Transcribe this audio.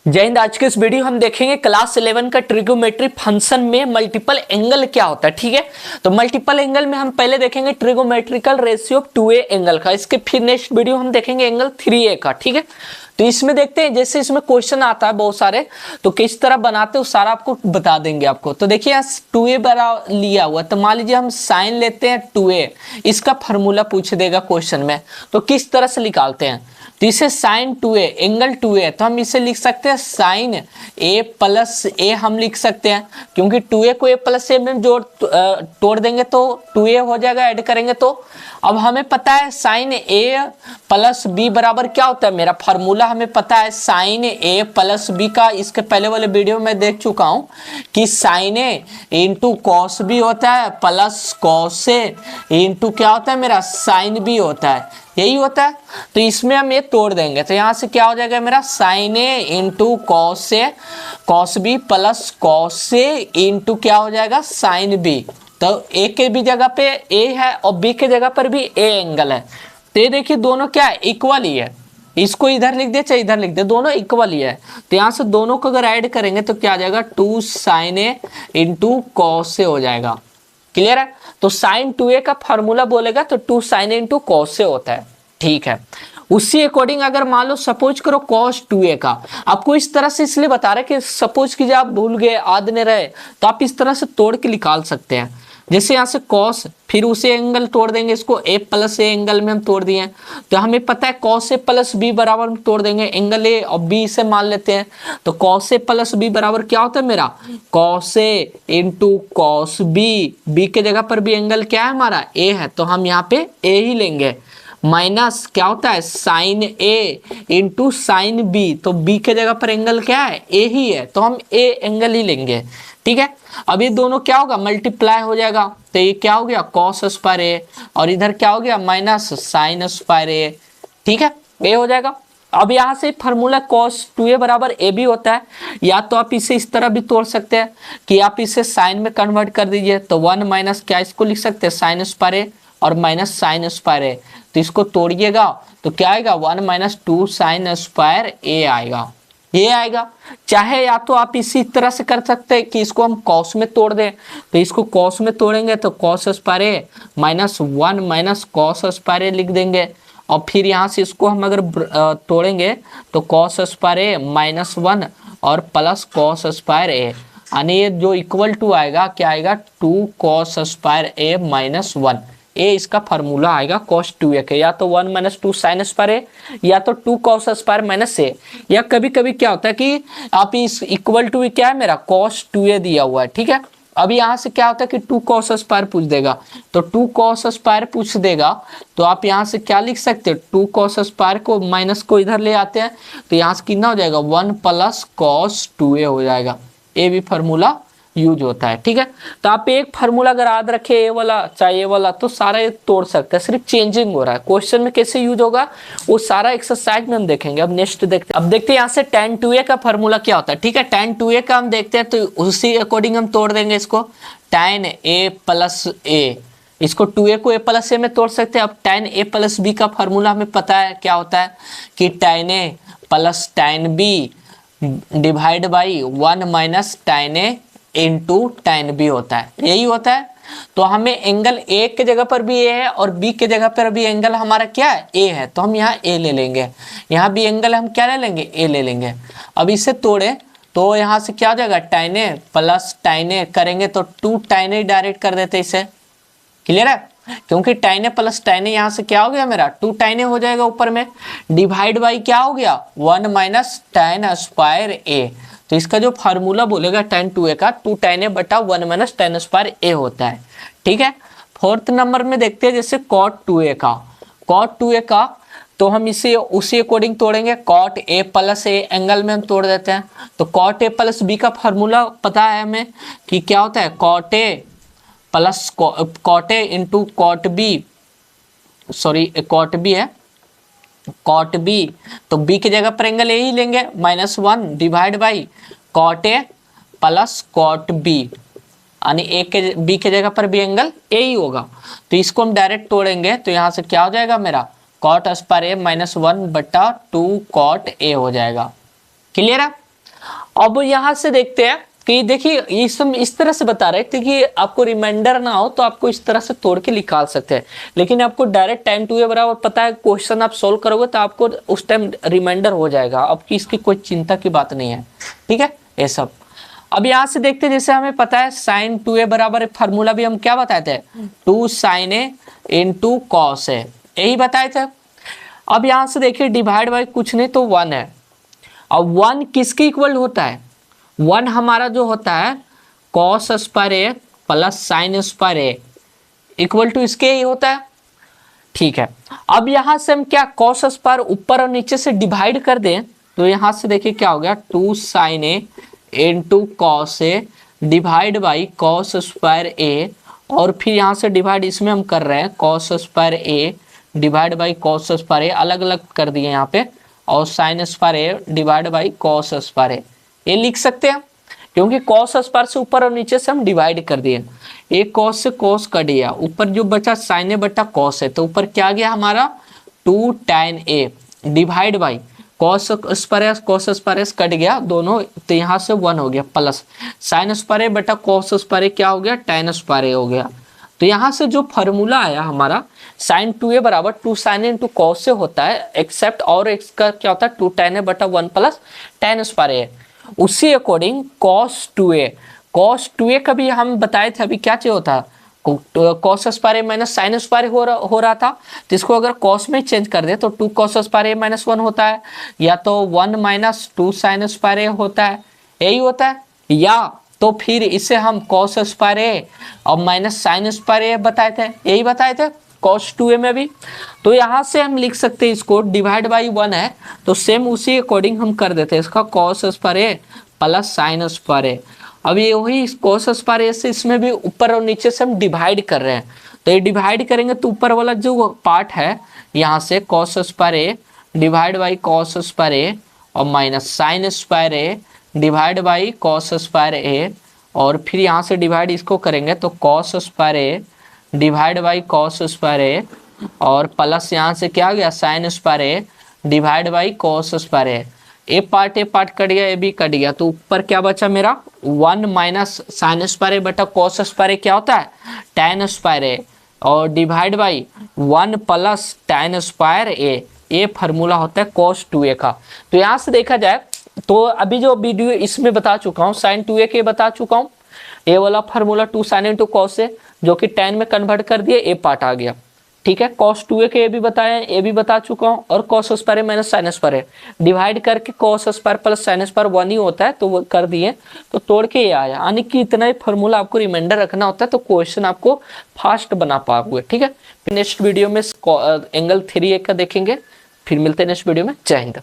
जय हिंद। आज के इस वीडियो हम देखेंगे क्लास 11 का ट्रिगोमेट्री फंक्शन में मल्टीपल एंगल क्या होता है। ठीक है, तो मल्टीपल एंगल में हम पहले देखेंगे ट्रिगोमेट्रिकल रेशियो ऑफ 2a एंगल का। इसके फिर नेक्स्ट वीडियो हम देखेंगे एंगल 3a का। ठीक है, तो इसमें देखते हैं जैसे इसमें क्वेश्चन आता है बहुत सारे, तो किस तरह बनाते हैं सारा आपको बता देंगे आपको। तो देखिए यहाँ 2a बड़ा लिया हुआ, तो मान लीजिए हम साइन लेते हैं 2a, इसका फार्मूला पूछ देगा क्वेश्चन में, तो किस तरह से निकालते हैं। तो इसे साइन 2a एंगल 2a, तो हम इसे लिख सकते हैं साइन a प्लस a हम लिख सकते हैं, क्योंकि 2a को a प्लस a में जोड़ तोड़ देंगे तो 2a हो जाएगा, ऐड करेंगे तो। अब हमें पता है साइन a प्लस b बराबर क्या होता है, मेरा फार्मूला हमें पता है साइन a प्लस b का। इसके पहले वाले वीडियो में देख चुका हूं कि sine a into cos b होता है प्लस कॉस a इंटू क्या होता है मेरा साइन b होता है, यही होता है। तो इसमें हम ये तोड़ देंगे तो यहाँ से क्या हो जाएगा मेरा sine a into cos a cos b plus cos a into क्या हो जाएगा साइन b। तो a के भी जगह पे a है और b के जगह पर भी a एंगल है। तो ये देखिए दोनों क्या है, इक्वल ही है। इसको इधर लिख दे चाहे इधर लिख दे, दोनों इक्वल ही है। तो यहाँ से दोनों को अगर ऐड करेंगे तो क्या आ जाएगा 2 sine a into cos a हो जाएगा। क्लियर है। तो साइन 2a का फार्मूला बोलेगा तो 2 sine a into cos a होता है। ठीक है, उसी अकॉर्डिंग अगर मान लो सपोज करो cos 2a का, आपको इस तरह से इसलिए बता रहे कि सपोज कीजिए आप भूल गए याद नहीं रहे, तो आप इस तरह से तोड़ के निकाल सकते हैं। जैसे यहाँ से cos, फिर उसे एंगल तोड़ देंगे, इसको a प्लस a एंगल में हम तोड़ दिए, तो हमें पता है cos a प्लस b बराबर हम तोड़ देंगे एंगल a और b से मान लेते हैं। तो cos a प्लस b बराबर क्या होता है मेरा cos a into cos b, b के जगह पर भी एंगल क्या है हमारा a है, तो हम यहाँ पे a ही लेंगे। माइनस क्या होता है sine a into sine b, तो b के जगह पर एंगल क्या है a ही है, तो हम a एंगल ही लेंगे। ठीक है, अब ये दोनों क्या होगा मल्टीप्लाई हो जाएगा, तो ये क्या हो गया कॉस स्क्वायर a और इधर क्या हो गया माइनस साइन स्क्वायर a। ठीक है, ये हो जाएगा। अब यहाँ से फार्मूला cos 2a बराबर a भी होता है, या तो आप इसे इस तरह भी तोड़ सकते हैं कि आप इसे साइन में कन्वर्ट कर दीजिए, तो 1 माइनस क्या इसको लिख सकते हैं साइन स्क्वायर a और माइनस साइन स्क्वायर a। तो इसको तोड़िएगा तो क्या आएगा 1 माइनस 2 साइन स्क्वायर a आएगा, ये आएगा। चाहे या तो आप इसी तरह से कर सकते हैं कि इसको हम कॉस में तोड़ दें, तो इसको कॉस में तोड़ेंगे तो cos square a minus 1 minus cos square a लिख देंगे, और फिर यहाँ से इसको हम अगर तोड़ेंगे तो कॉस स्क्वायर a माइनस 1 और प्लस कॉस स्क्वायर a, यानी ये जो इक्वल टू आएगा क्या आएगा 2 कॉस स्क्वायर a माइनस 1। ए इसका फार्मूला आएगा cos 2a के, या तो 1 माइनस 2 साइन स्क्वायर a या तो 2 cos स्क्वायर माइनस a, या कभी कभी क्या होता है कि आप इस इक्वल टू क्या है मेरा cos 2a दिया हुआ है। ठीक है, अब यहाँ से क्या होता है कि 2 cos स्क्वायर पूछ देगा, तो 2 cos स्क्वायर पूछ देगा तो आप यहाँ से क्या लिख सकते हैं 2 cos स्क्वायर को माइनस को इधर ले आते हैं, तो यहाँ से कितना हो जाएगा 1 प्लस cos 2a हो जाएगा। ये भी फार्मूला यूज होता है। ठीक है, तो आप एक फार्मूला अगर याद रखे ए वाला चाहे ए वाला, तो सारा ये तोड़ सकते हैं, सिर्फ चेंजिंग हो रहा है। क्वेश्चन में कैसे यूज होगा वो सारा एक्सरसाइज में हम देखेंगे। अब नेक्स्ट देखते हैं, अब देखते हैं यहाँ से tan 2a का फार्मूला क्या होता है। ठीक है, tan 2a का हम देखते हैं, तो उसी अकॉर्डिंग हम तोड़ देंगे इसको tan a प्लस a, इसको 2a को a प्लस a में तोड़ सकते हैं। अब tan a प्लस b का फार्मूला हमें पता है क्या होता है कि tan a plus tan b divide by 1 minus tan a into tan b होता है, यही होता है। तो हमें एंगल a के जगह पर भी a है और b के जगह पर भी एंगल हमारा क्या है a है, तो हम यहाँ a ले लेंगे, यहाँ भी एंगल हम क्या ले लेंगे a ले लेंगे। अब इसे तोड़े तो यहाँ से क्या हो जाएगा tan a plus tan a करेंगे तो 2 tan a डायरेक्ट कर देते इसे। क्लियर है, क्योंकि tan a plus tan a यहाँ से क्या हो गया मेरा 2 tan a हो जाएगा ऊपर में, डिवाइड बाई क्या हो गया 1 माइनस tan स्क्वायर a। तो इसका जो फार्मूला बोलेगा tan 2a का 2 tan a बटा 1 माइनस tan स्क्वायर a होता है। ठीक है, फोर्थ नंबर में देखते हैं जैसे cot 2a का, cot 2a का तो हम इसे उसी अकॉर्डिंग तोड़ेंगे, cot a plus a angle में हम तोड़ देते हैं। तो cot a प्लस b का फार्मूला पता है हमें कि क्या होता है cot a plus cot a into cot b, sorry cot b है cot b, तो b की जगह पर एंगल यही लेंगे -1 divide by cot a plus cot b, यानी a के b के जगह पर भी एंगल a ही होगा। तो इसको हम डायरेक्ट तोड़ेंगे तो यहाँ से क्या हो जाएगा मेरा cot स्क्वायर a -1 बटा 2 cot a हो जाएगा। क्लियर है। अब यहाँ से देखते हैं कि देखिए इस तरह से बता रहे थे कि आपको रिमाइंडर ना हो तो आपको इस तरह से तोड़ के निकाल सकते हैं, लेकिन आपको डायरेक्ट tan 2a बराबर पता है, क्वेश्चन आप सोल्व करोगे तो आपको उस टाइम रिमाइंडर हो जाएगा, अब की इसकी कोई चिंता की बात नहीं है। ठीक है ये सब। अब यहाँ से देखते हैं, जैसे हमें पता है sin 2a बराबर फार्मूला भी हम क्या बताए थे, 2 sin a into cos a, यही बताए थे। अब यहाँ से देखिए डिवाइड बाई कुछ नहीं तो 1 है। अब 1 किसके इक्वल होता है, 1 हमारा जो होता है cos square A plus sine square A equal to इसके ही होता है। ठीक है, अब यहाँ से हम क्या कॉस स्क्वायर ऊपर और नीचे से डिवाइड कर दें तो यहाँ से देखिए क्या हो गया 2 sine A into cos A divide by cos square A, और फिर यहाँ से डिवाइड इसमें हम कर रहे हैं cos square A divide by cos square A, अलग अलग कर दिए यहाँ पे, और sine square A divide by cos square A, ये लिख सकते हैं क्योंकि कॉस स्क्वायर से ऊपर और नीचे से हम डिवाइड कर दिए। एक कॉस से कॉस कट गया, ऊपर जो बचा साइन ए बटा कॉस है, तो ऊपर क्या गया हमारा 2 tan a divide by cos square cut गया दोनों, तो यहाँ से 1 हो गया प्लस साइन स्क्वायर ए बटा कॉस स्क्वायर ए क्या हो गया tan स्क्वायर ए हो गया। तो यहाँ से जो फॉर्मूला आया हमारा sin 2a बराबर 2 sin a इंटू कॉस से होता है, एक्सेप्ट और एक्स का क्या होता है 2 tan a बटा 1 प्लस tan स्क्वायर ए। उसी अकॉर्डिंग cos 2a का भी हम बताए थे अभी क्या चाहिए होता है, कॉस स्क्वायर ए माइनस साइन स्क्वायर हो रहा था, तो इसको अगर कॉस में चेंज कर दे तो 2 cos स्क्वायर ए माइनस 1 होता है, या तो 1 माइनस 2 साइन स्क्वायर ए होता है, यही होता है, या तो फिर इसे हम कॉस स्क्वायर ए और माइनस साइन स्क्वायर ए बताए थे, यही बताए थे cos 2a में भी। तो यहाँ से हम लिख सकते हैं इसको डिवाइड बाई 1 है तो सेम उसी अकॉर्डिंग हम कर देते हैं इसका cos square A plus sine square ए। अब ये वही cos स्क्वायर ए से इसमें भी ऊपर और नीचे से हम डिवाइड कर रहे हैं, तो ये डिवाइड करेंगे तो ऊपर वाला जो पार्ट है यहाँ से cos square A divide by cos square A और minus sine square A divide by cos square A, और फिर यहाँ से डिवाइड इसको करेंगे तो cos square A divide by cos square A, और प्लस यहाँ से क्या आ गया sine square A divide by cos square A. A part cut गया, ए भी कट गया, तो ऊपर क्या बचा मेरा 1 माइनस साइन स्क्वायर ए बटा cos स्क्वायर ए क्या होता है tan स्क्वायर ए, और divide by 1 plus tan square A, ये फार्मूला होता है cos 2a का। तो यहाँ से देखा जाए तो अभी जो वीडियो इसमें बता चुका हूँ sin 2a के बता चुका हूँ, ए वाला फार्मूला 2 sin इंटू कॉस है जो कि tan में कन्वर्ट कर दिए, ए पार्ट आ गया। ठीक है, cos 2a के ये भी बताया, ये भी बता चुका हूँ, और cos square minus sine square divide करके cos square plus sine square 1 ही होता है, तो वो कर दिए, तो तोड़ के ये आया, यानी कि इतना ही फार्मूला आपको रिमाइंडर रखना होता है तो क्वेश्चन आपको फास्ट बना पाओगे। ठीक है, फिर नेक्स्ट वीडियो में एंगल 3a का देखेंगे, फिर मिलते हैं नेक्स्ट वीडियो में। जय हिंद।